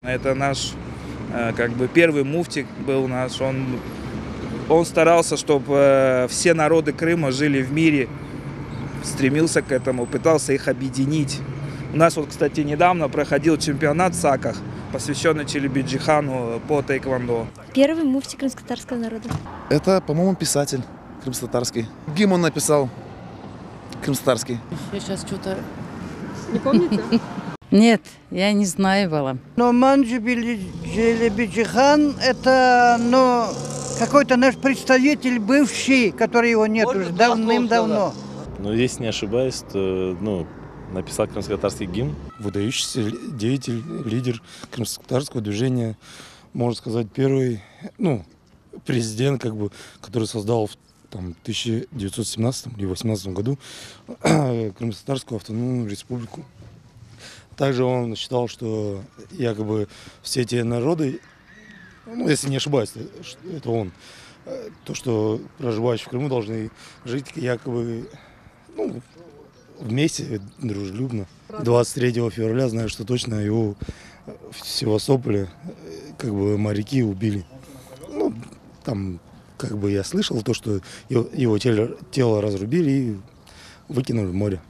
Это наш, как бы, первый муфти был наш. Он старался, чтобы все народы Крыма жили в мире, стремился к этому, пытался их объединить. У нас вот, кстати, недавно проходил чемпионат в Саках, посвященный Челебиджихану по тэквондо. Первый муфти крымско-татарского народа. Это, по-моему, писатель крымско-татарский. Гимн он написал крымско-татарский. Я сейчас что-то... Не помните? Нет, я не знаю была. Но Манджи Челебиджихан – это, какой-то наш представитель бывший, который его нет уже давным-давно. Но если не ошибаюсь, то, написал крымско-татарский гимн. Выдающийся деятель, лидер крымско-татарского движения, можно сказать, первый, президент, который создал в 1917 или 18 году Крымско-татарскую автономную республику. Также он считал, что якобы все эти народы, если не ошибаюсь, это он, то, что проживающие в Крыму должны жить якобы вместе, дружелюбно. 23 февраля, знаю, что точно его в Севастополе моряки убили. Я слышал то, что его тело разрубили и выкинули в море.